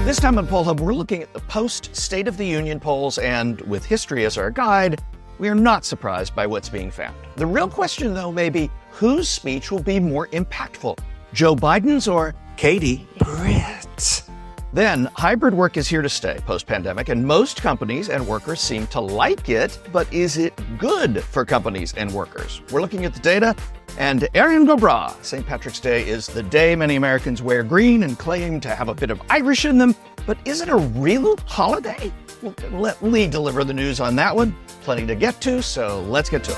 This time on Poll Hub, we're looking at the post-State of the Union polls, and with history as our guide, we are not surprised by what's being found. The real question, though, may be whose speech will be more impactful, Joe Biden's or Katie Britt? Then, hybrid work is here to stay post-pandemic, and most companies and workers seem to like it, but is it good for companies and workers? We're looking at the data, and Erin Gobra, St. Patrick's Day is the day many Americans wear green and claim to have a bit of Irish in them, but is it a real holiday? We'll let Lee deliver the news on that one. Plenty to get to, so let's get to it.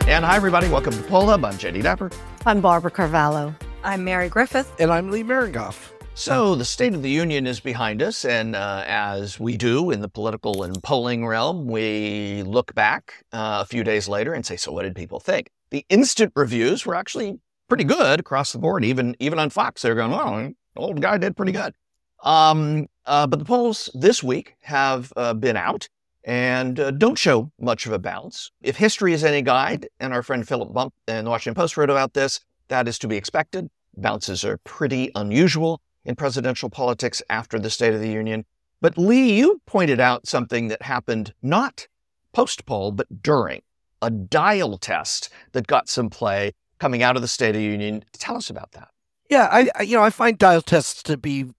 And hi, everybody. Welcome to Poll Hub. I'm JD Dapper. I'm Barbara Carvalho. I'm Mary Griffith. And I'm Lee Maringoff. So the State of the Union is behind us, and as we do in the political and polling realm, we look back a few days later and say, so what did people think? The instant reviews were actually pretty good across the board. Even on Fox, they're going, well, the old guy did pretty good. But the polls this week have been out and don't show much of a bounce. If history is any guide, and our friend Philip Bump in the Washington Post wrote about this, that is to be expected. Bounces are pretty unusual in presidential politics after the State of the Union. But Lee, you pointed out something that happened not post-poll, but during a dial test that got some play coming out of the State of the Union. Tell us about that. Yeah, I find dial tests to be,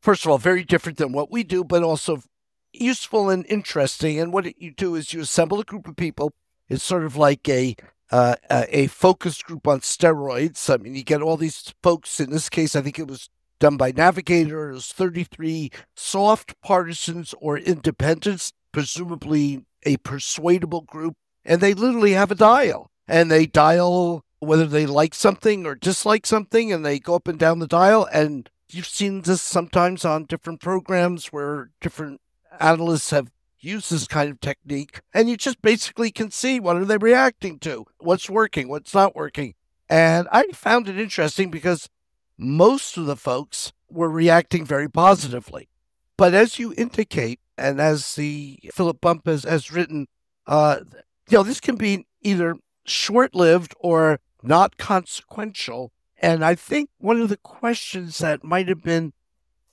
first of all, very different than what we do, but also useful and interesting. And what you do is you assemble a group of people. It's sort of like a focus group on steroids. I mean, you get all these folks. In this case, I think it was done by Navigator. It was 33 soft partisans or independents, presumably a persuadable group. And they literally have a dial. And they dial whether they like something or dislike something, and they go up and down the dial. And you've seen this sometimes on different programs where different analysts have used this kind of technique, and you just basically can see what are they reacting to, what's working, what's not working. And I found it interesting because most of the folks were reacting very positively. But as you indicate, and as the Philip Bump has written, this can be either short-lived or not consequential. And I think one of the questions that might have been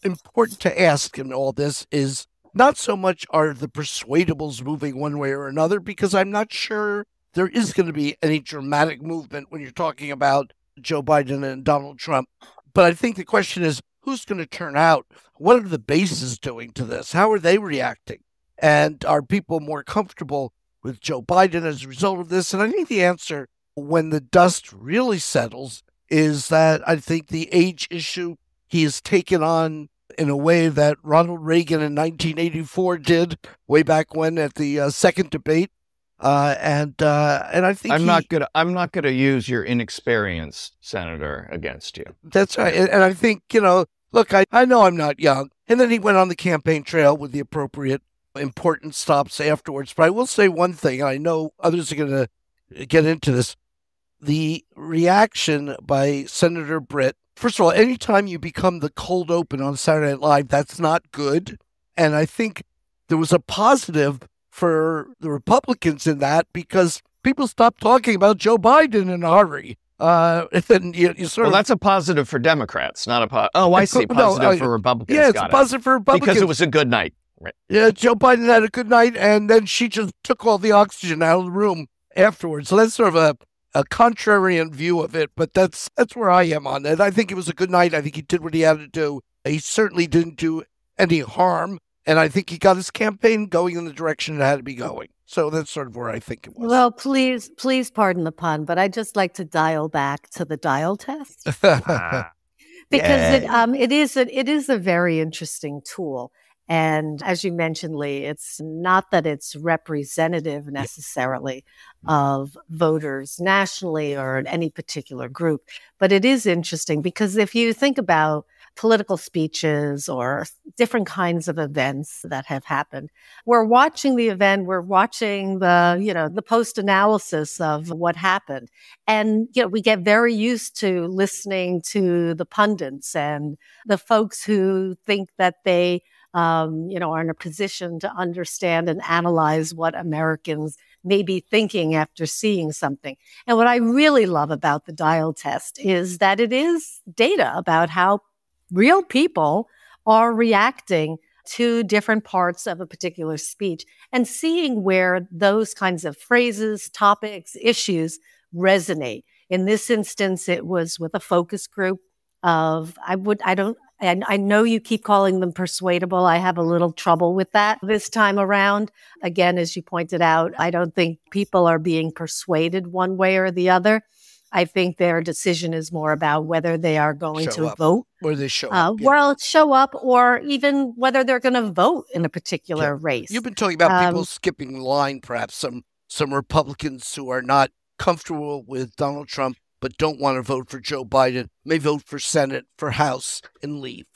important to ask in all this is not so much are the persuadables moving one way or another, because I'm not sure there is going to be any dramatic movement when you're talking about Joe Biden and Donald Trump. But I think the question is, who's going to turn out? What are the bases doing to this? How are they reacting? And are people more comfortable with Joe Biden as a result of this? And I think the answer, when the dust really settles, is that I think the age issue he has taken on in a way that Ronald Reagan in 1984 did way back when at the second debate, and I think I'm not gonna use your inexperience, Senator, against you. That's right, and I think look, I know I'm not young, and then he went on the campaign trail with the appropriate important stops afterwards. But I will say one thing, and I know others are going to get into this: the reaction by Senator Britt. First of all, anytime you become the cold open on Saturday Night Live, that's not good. And I think there was a positive for the Republicans in that, because people stopped talking about Joe Biden in a hurry. And then you sort of... Well, that's a positive for Democrats, not a positive. Oh, I see. Positive for Republicans. Yeah, it's positive for Republicans. Because it was a good night. Right. Yeah, Joe Biden had a good night, and then she just took all the oxygen out of the room afterwards. So that's sort of a contrarian view of it, but that's where I am on it. I think it was a good night. I think he did what he had to do. He certainly didn't do any harm, and I think he got his campaign going in the direction it had to be going. So that's sort of where I think it was. Well, please pardon the pun, but I'd just like to dial back to the dial test because it is a very interesting tool. And as you mentioned, Lee, it's not that it's representative necessarily of voters nationally or in any particular group, but it is interesting because if you think about political speeches or different kinds of events that have happened, we're watching the event, we're watching the post-analysis of what happened. And, we get very used to listening to the pundits and the folks who think that they are in a position to understand and analyze what Americans may be thinking after seeing something. And what I really love about the dial test is that it is data about how real people are reacting to different parts of a particular speech and seeing where those kinds of phrases, topics, issues resonate. In this instance, it was with a focus group of, I know you keep calling them persuadable. I have a little trouble with that this time around. Again, as you pointed out, I don't think people are being persuaded one way or the other. I think their decision is more about whether they are going to vote. Or they show up. Well, show up, or even whether they're going to vote in a particular race. You've been talking about people skipping the line, perhaps some Republicans who are not comfortable with Donald Trump but don't want to vote for Joe Biden may vote for Senate, for House, and leave.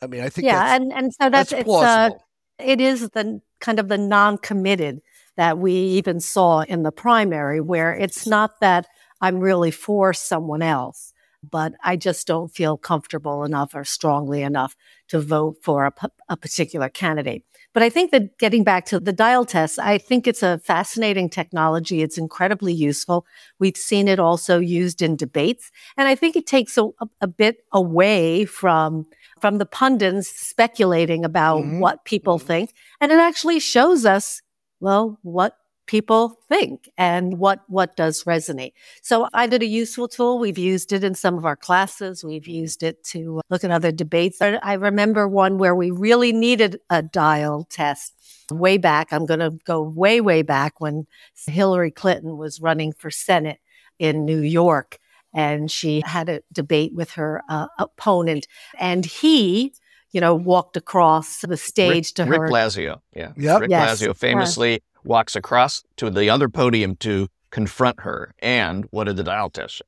I mean, I think that's plausible. It is the kind of the non-committed that we even saw in the primary, where it's not that I'm really for someone else, but I just don't feel comfortable enough or strongly enough to vote for a particular candidate. But I think that getting back to the dial test, I think it's a fascinating technology. It's incredibly useful. We've seen it also used in debates. And I think it takes a bit away from the pundits speculating about what people think. And it actually shows us, well, what people think and what does resonate. So I find it a useful tool. We've used it in some of our classes. We've used it to look at other debates. I remember one where we really needed a dial test way back. I'm going to go way, way back when Hillary Clinton was running for Senate in New York. And she had a debate with her opponent. And he, walked across the stage to her. Rick Blasio. Yeah. Yep. Rick Blasio famously walks across to the other podium to confront her. And what did the dial test show?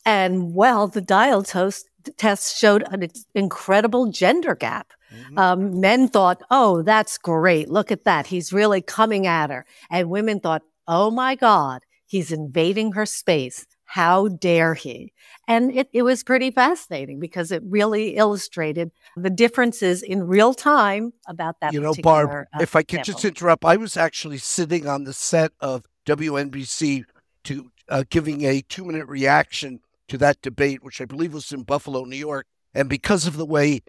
And the dial test showed an incredible gender gap. Men thought, oh, that's great. Look at that. He's really coming at her. And women thought, oh my God, he's invading her space. How dare he? And it was pretty fascinating because it really illustrated the differences in real time about that particular Barb, if I could just interrupt, I was actually sitting on the set of WNBC to giving a 2-minute reaction to that debate, which I believe was in Buffalo, New York. And because of the way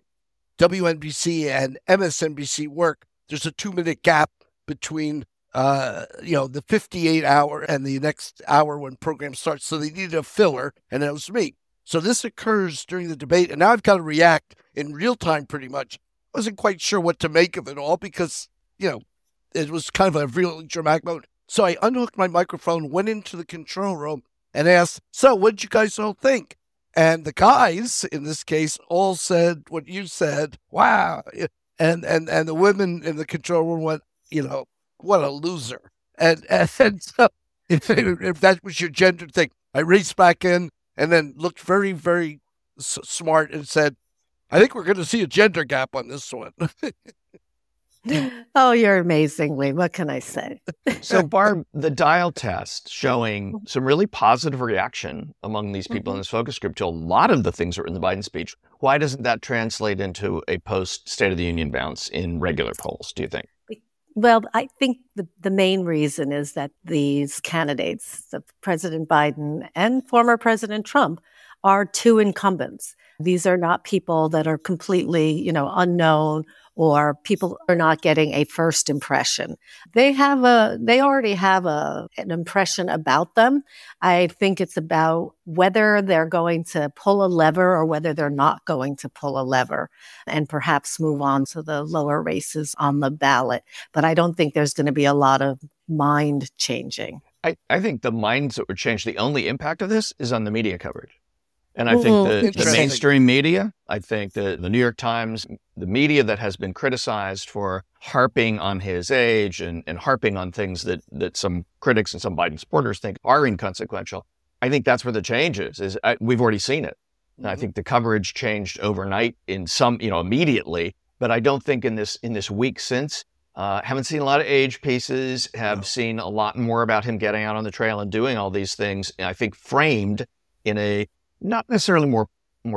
WNBC and MSNBC work, there's a 2-minute gap between the 58-hour and the next hour when program starts. So they needed a filler, and it was me. So this occurs during the debate, and now I've got to react in real time pretty much. I wasn't quite sure what to make of it all because, it was kind of a really dramatic moment. So I unhooked my microphone, went into the control room, and asked, so what did you guys all think? And the guys, in this case, all said what you said. Wow. And the women in the control room went, what a loser. And so if that was your gender thing, I raced back in and then looked very, very smart and said, I think we're going to see a gender gap on this one. Oh, you're amazing, Lee. What can I say? So, Barb, the dial test showing some really positive reaction among these people in this focus group to a lot of the things that were in the Biden speech. Why doesn't that translate into a post-State of the Union bounce in regular polls, do you think? Well, I think the main reason is that these candidates, President Biden and former President Trump, are two incumbents. These are not people that are completely, unknown, or people are not getting a first impression. They already have an impression about them. I think it's about whether they're going to pull a lever or whether they're not going to pull a lever and perhaps move on to the lower races on the ballot. But I don't think there's going to be a lot of mind changing. I think the minds that would change, the only impact of this is on the media coverage. And I think the mainstream media, I think the New York Times, the media that has been criticized for harping on his age and harping on things that some critics and some Biden supporters think are inconsequential, I think that's where the change is we've already seen it. Mm-hmm. I think the coverage changed overnight in some, immediately, but I don't think in this week since, haven't seen a lot of age pieces, seen a lot more about him getting out on the trail and doing all these things, I think framed in a not necessarily more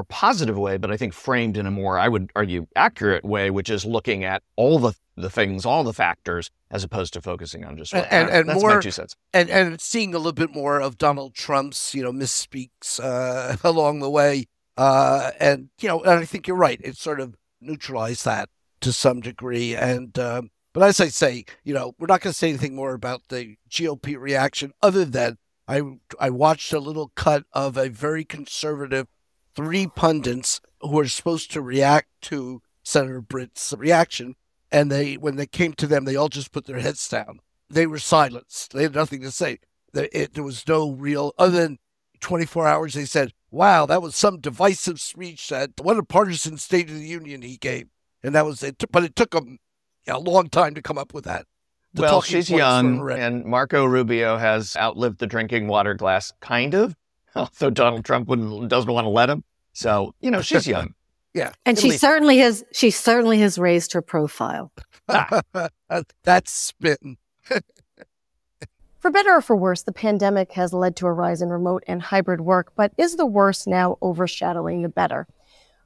positive way, but I think framed in a more, I would argue, accurate way, which is looking at all the the things, all the factors, as opposed to focusing on just one. And that's more, my 2 cents. And seeing a little bit more of Donald Trump's, misspeaks along the way. And I think you're right. It sort of neutralized that to some degree. And but as I say, we're not going to say anything more about the GOP reaction other than I watched a little cut of a very conservative 3 pundits who are supposed to react to Senator Britt's reaction. And when they came to them, they all just put their heads down. They were silenced. They had nothing to say. There was no real, other than 24 hours, they said, wow, that was some divisive speech. What a partisan State of the Union he gave. And that was it. But it took them a long time to come up with that. Well, she's young, and Marco Rubio has outlived the drinking water glass, kind of. Although Donald Trump doesn't want to let him. So, she's young. Yeah. And she certainly has raised her profile. That's spitting. For better or for worse, the pandemic has led to a rise in remote and hybrid work, but is the worse now overshadowing the better?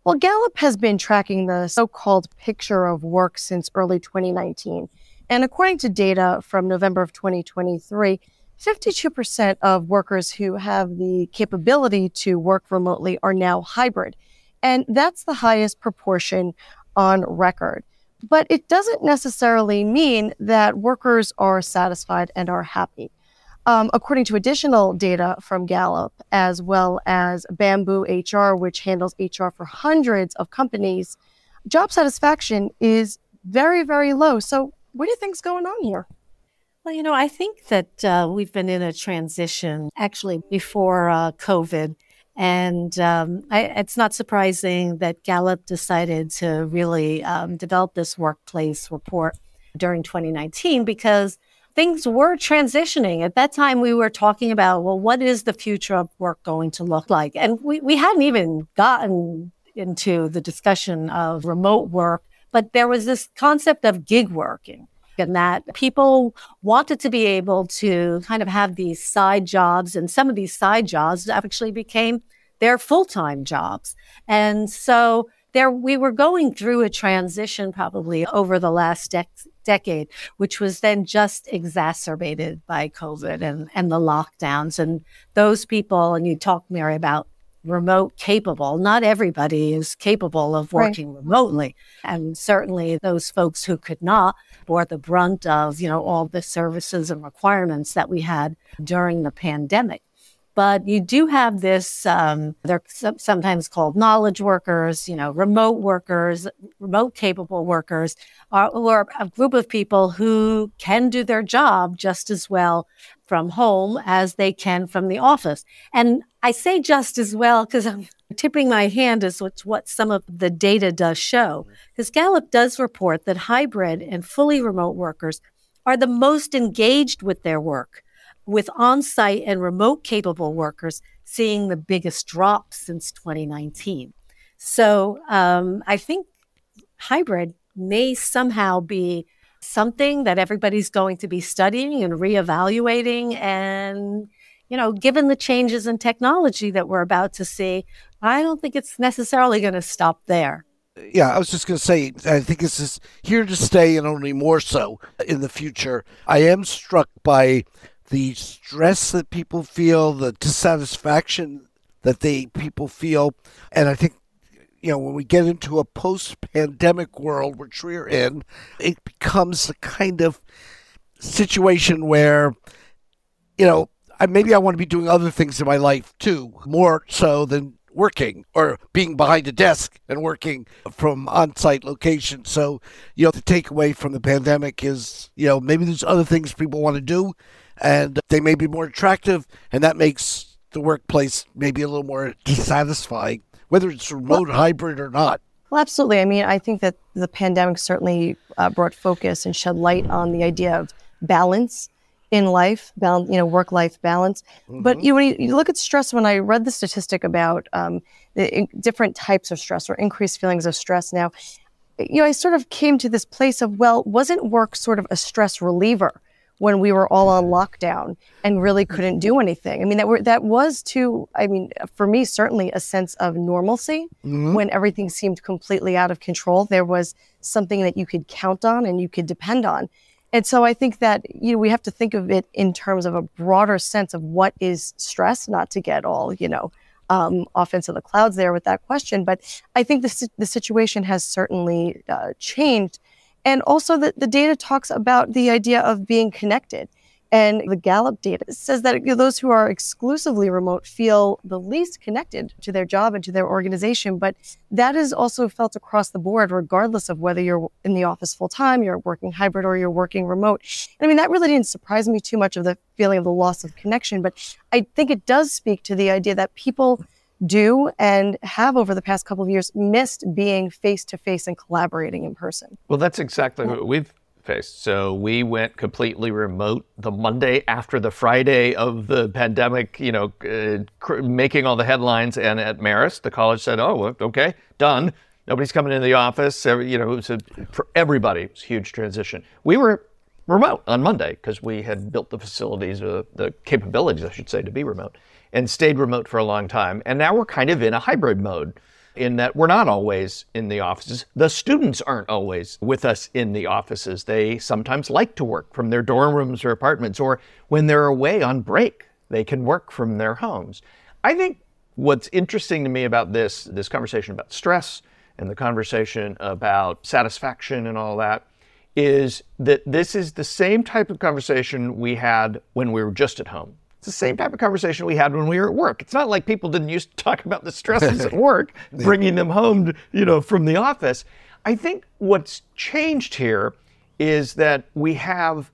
Well, Gallup has been tracking the so-called picture of work since early 2019. And according to data from November of 2023, 52% of workers who have the capability to work remotely are now hybrid. And that's the highest proportion on record. But it doesn't necessarily mean that workers are satisfied and are happy. According to additional data from Gallup, as well as Bamboo HR, which handles HR for hundreds of companies, job satisfaction is very, very low. So what do you think's going on here? Well, I think that we've been in a transition actually before COVID. And it's not surprising that Gallup decided to really develop this workplace report during 2019 because things were transitioning. At that time, we were talking about, well, what is the future of work going to look like? And we hadn't even gotten into the discussion of remote work, but there was this concept of gig working. And that people wanted to be able to kind of have these side jobs, and some of these side jobs actually became their full-time jobs. And so we were going through a transition probably over the last decade, which was then just exacerbated by COVID and the lockdowns. And those people, and you talked, Mary, about remote capable. Not everybody is capable of working remotely. And certainly those folks who could not bore the brunt of, all the services and requirements that we had during the pandemic. But you do have this, they're sometimes called knowledge workers, remote workers, remote capable workers, or a group of people who can do their job just as well from home as they can from the office. And I say just as well because I'm tipping my hand as what some of the data does show. Because Gallup does report that hybrid and fully remote workers are the most engaged with their work, with on-site and remote capable workers seeing the biggest drop since 2019. So I think hybrid may somehow be something that everybody's going to be studying and reevaluating. And, given the changes in technology that we're about to see, I don't think it's necessarily going to stop there. Yeah, I was just going to say, I think this is here to stay and only more so in the future. I am struck by the stress that people feel, the dissatisfaction that people feel. And I think, when we get into a post-pandemic world, which we're in, it becomes a kind of situation where, maybe I want to be doing other things in my life too, more so than working or being behind a desk and working from on-site locations. So, the takeaway from the pandemic is, maybe there's other things people want to do, and they may be more attractive, and that makes the workplace maybe a little more dissatisfying, whether it's remote, hybrid, or not. Well, absolutely. I mean, I think that the pandemic certainly brought focus and shed light on the idea of balance in life, work-life balance. Mm-hmm. But when you look at stress, when I read the statistic about the different types of stress or increased feelings of stress now, I sort of came to this place of, well, wasn't work sort of a stress reliever? when we were all on lockdown and really couldn't do anything. I mean, that was for me, certainly a sense of normalcy when everything seemed completely out of control. There was something that you could count on and you could depend on. And so I think that, we have to think of it in terms of a broader sense of what is stress, not to get all, off into the clouds there with that question. But I think the situation has certainly changed. And also the data talks about the idea of being connected. And the Gallup data says that those who are exclusively remote feel the least connected to their job and to their organization. But that is also felt across the board, regardless of whether you're in the office full time, you're working hybrid, or you're working remote. And I mean, that really didn't surprise me too much, of the feeling of the loss of connection. But I think it does speak to the idea that people do and have over the past couple of years missed being face to face and collaborating in person. Well, that's exactly what we've faced. So we went completely remote the Monday after the Friday of the pandemic, making all the headlines. And at Marist, the college said, oh, okay, done. Nobody's coming into the office. For everybody, it was a huge transition. We were remote on Monday because we had built the facilities, the capabilities, I should say, to be remote, and stayed remote for a long time. And now we're kind of in a hybrid mode, in that we're not always in the offices. The students aren't always with us in the offices. They sometimes like to work from their dorm rooms or apartments, or when they're away on break, they can work from their homes. I think what's interesting to me about this conversation about stress and the conversation about satisfaction and all that is that this is the same type of conversation we had when we were just at home. It's the same type of conversation we had when we were at work. It's not like people didn't used to talk about the stresses at work, bringing them home, from the office. I think what's changed here is that we have,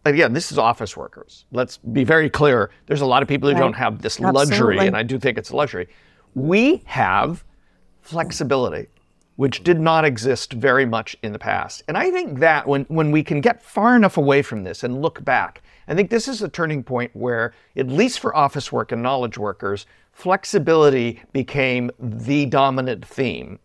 again, this is office workers. Let's be very clear. There's a lot of people who don't have this luxury, and I do think it's a luxury. We have flexibility, which did not exist very much in the past. And I think that when we can get far enough away from this and look back, I think this is a turning point where, at least for office work and knowledge workers, flexibility became the dominant theme.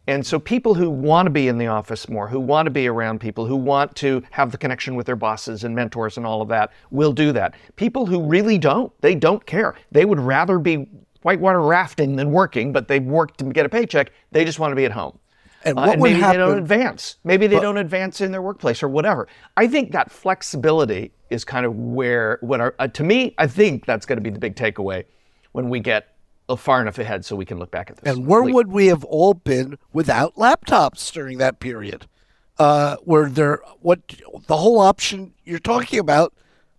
And so people who want to be in the office more, who want to be around people, who want to have the connection with their bosses and mentors and all of that, will do that. People who really they don't care. They would rather be whitewater rafting than working, but they've worked to get a paycheck. They just want to be at home. And maybe they don't advance. Maybe they don't advance in their workplace or whatever. I think that flexibility is kind of to me, I think that's going to be the big takeaway when we get far enough ahead so we can look back at this. And where would we have all been without laptops during that period? Where the whole option you're talking about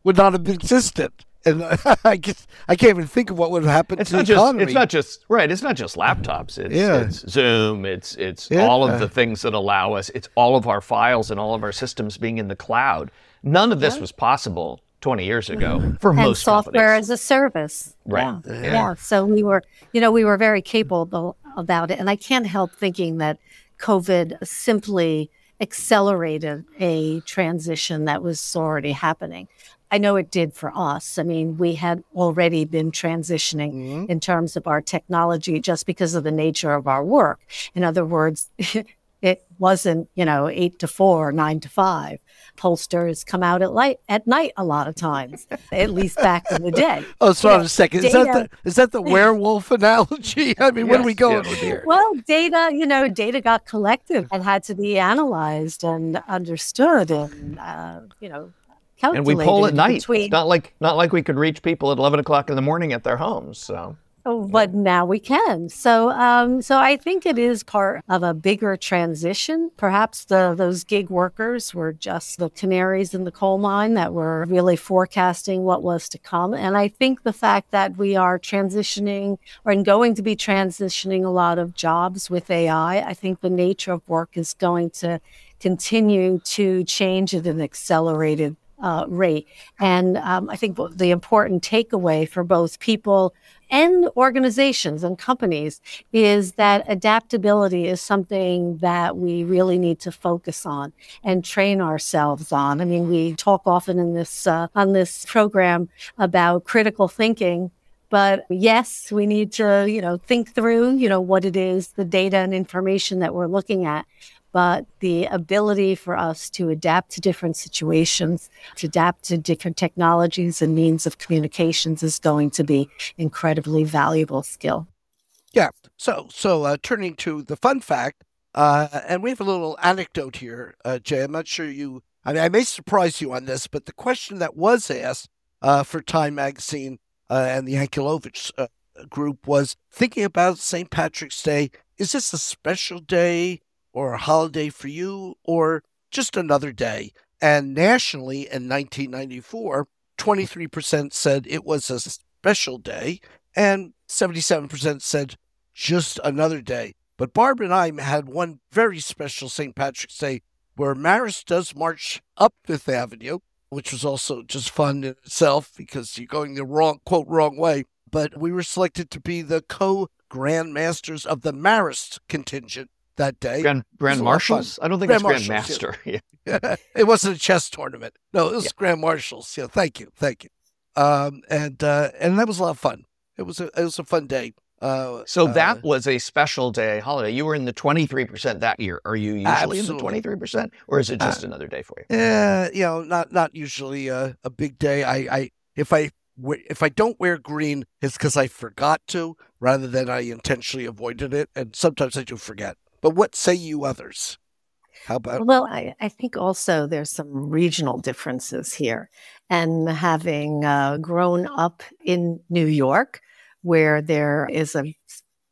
would not have existed. And I guess I can't even think of what would have happened to the economy. It's not just laptops. It's Zoom. It's all of the things that allow us. It's all of our files and all of our systems being in the cloud. None of this was possible 20 years ago for most software companies. as a service. Right. Yeah. So we were very capable about it. And I can't help thinking that COVID simply accelerated a transition that was already happening. I know it did for us. I mean, we had already been transitioning in terms of our technology just because of the nature of our work. In other words, it wasn't, 8 to 4, 9 to 5. Pollsters come out at night a lot of times, at least back in the day. Oh, sorry a second. Is that the werewolf analogy? I mean, where are we going with here? Well, data got collected and had to be analyzed and understood and, calculated. And we poll at night. It's not like we could reach people at 11 o'clock in the morning at their homes. So. But now we can. So I think it is part of a bigger transition. Perhaps those gig workers were just the canaries in the coal mine that were really forecasting what was to come. And I think the fact that we are transitioning or going to be transitioning a lot of jobs with AI, I think the nature of work is going to continue to change at an accelerated rate. And I think the important takeaway for both people and organizations and companies is that adaptability is something that we really need to focus on and train ourselves on. I mean, we talk often in this on this program about critical thinking. But yes, we need to, think through, what it is, the data and information that we're looking at. but the ability for us to adapt to different situations, to adapt to different technologies and means of communications is going to be incredibly valuable skill. Yeah. So turning to the fun fact, and we have a little anecdote here, Jay. I'm not sure I may surprise you on this, but the question that was asked for Time Magazine and the Yankelovich group was thinking about St. Patrick's Day. Is this a special day or a holiday for you, or just another day? And nationally in 1994, 23% said it was a special day, and 77% said just another day. But Barb and I had one very special St. Patrick's Day where Marist does march up Fifth Avenue, which was also just fun in itself because you're going the wrong way. But we were selected to be the co-Grand Masters of the Marist contingent that day. Grand Marshals? I don't think it's Grand Master. Yeah. It wasn't a chess tournament. No, it was Grand Marshals. Yeah, thank you. And that was a lot of fun. It was a fun day. So that was a special day holiday. You were in the 23% that year. Are you usually absolutely. in the 23%, or is it just another day for you? Yeah, not usually a big day. If I don't wear green, it's because I forgot to, rather than I intentionally avoided it. And sometimes I do forget. But what say you others? How about? Well, I think also there's some regional differences here. And having grown up in New York, where there is a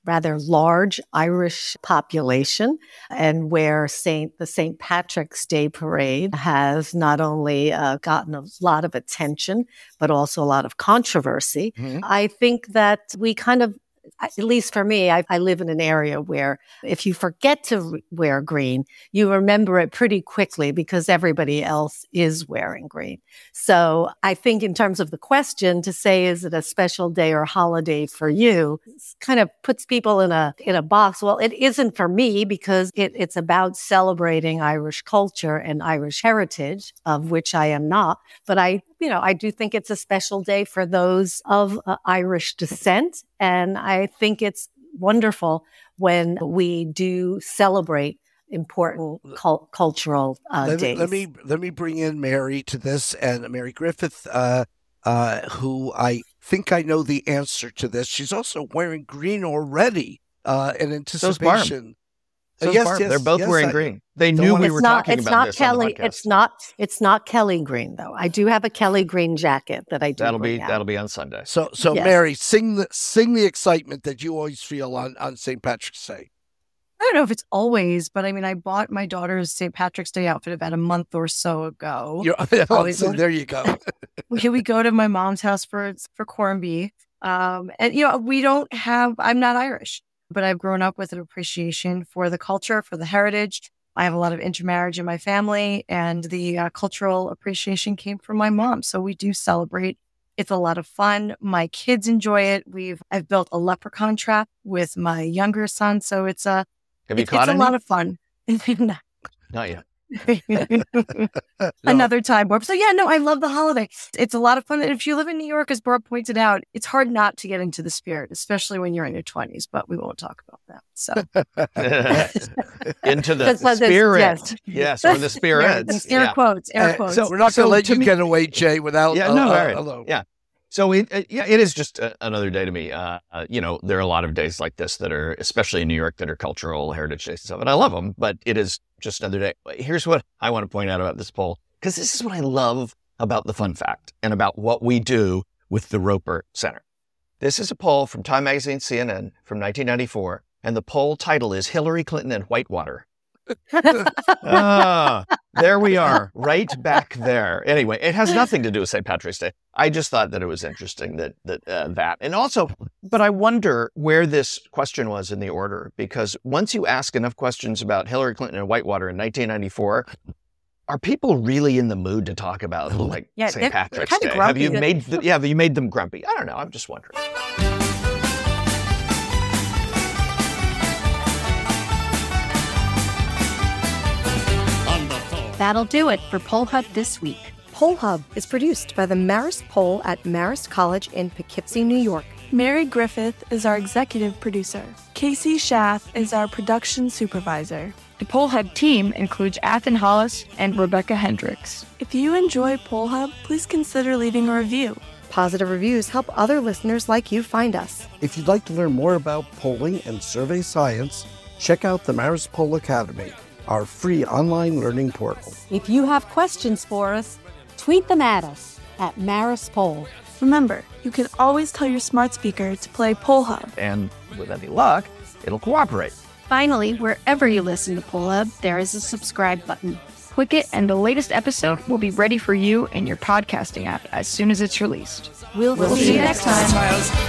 rather large Irish population, and where the St. Patrick's Day Parade has not only gotten a lot of attention, but also a lot of controversy. Mm-hmm. I think that we kind of, at least for me, I live in an area where if you forget to wear green, you remember it pretty quickly because everybody else is wearing green. So I think in terms of the question, to say, is it a special day or holiday for you, kind of puts people in a box. Well, it isn't for me because it's about celebrating Irish culture and Irish heritage, of which I am not. But I do think it's a special day for those of Irish descent. And I think it's wonderful when we do celebrate important cultural days. Let me bring in Mary to this, and Mary Griffith, who I think I know the answer to this. She's also wearing green already in anticipation. Yes, they're both wearing green. They knew we were talking about this on the podcast. It's not Kelly green though. I do have a Kelly green jacket that I do. That'll be on Sunday. So yes. Mary, sing the excitement that you always feel on St. Patrick's Day. I don't know if it's always, but I mean, I bought my daughter's St. Patrick's Day outfit about a month or so ago. So there you go. We go to my mom's house for corned beef. And I'm not Irish, but I've grown up with an appreciation for the culture, for the heritage. I have a lot of intermarriage in my family, and the cultural appreciation came from my mom. So we do celebrate. It's a lot of fun. My kids enjoy it. I've built a leprechaun trap with my younger son. So it's a lot of fun. Not yet. Another time, Barb. So I love the holiday. It's a lot of fun. And if you live in New York, as Barb pointed out, it's hard not to get into the spirit, especially when you're in your 20s, but we won't talk about that. So into the spirit. Yes, or the spirits. Air quotes. So we're not going to let you get away, Jay, without alone. Yeah. So it is just another day to me. There are a lot of days like this that are, especially in New York, that are cultural heritage days and stuff, and I love them, but it is just another day. Here's what I want to point out about this poll, because this is what I love about the fun fact and about what we do with the Roper Center. This is a poll from Time Magazine CNN from 1994, and the poll title is Hillary Clinton and Whitewater. There we are, right back there. Anyway, it has nothing to do with St. Patrick's Day. I just thought that it was interesting that, and also, but I wonder where this question was in the order, because once you ask enough questions about Hillary Clinton and Whitewater in 1994, are people really in the mood to talk about St. Patrick's Day? Have you made them grumpy? I don't know. I'm just wondering. That'll do it for Poll Hub this week. Poll Hub is produced by the Marist Poll at Marist College in Poughkeepsie, New York. Mary Griffith is our executive producer. Casey Schaff is our production supervisor. The Poll Hub team includes Athen Hollis and Rebecca Hendricks. If you enjoy Poll Hub, please consider leaving a review. Positive reviews help other listeners like you find us. If you'd like to learn more about polling and survey science, check out the Marist Poll Academy, our free online learning portal. If you have questions for us, tweet them at us at Marist Poll. Remember, you can always tell your smart speaker to play Poll Hub. And with any luck, it'll cooperate. Finally, wherever you listen to Poll Hub, there is a subscribe button. Click it and the latest episode will be ready for you in your podcasting app as soon as it's released. We'll see you next time.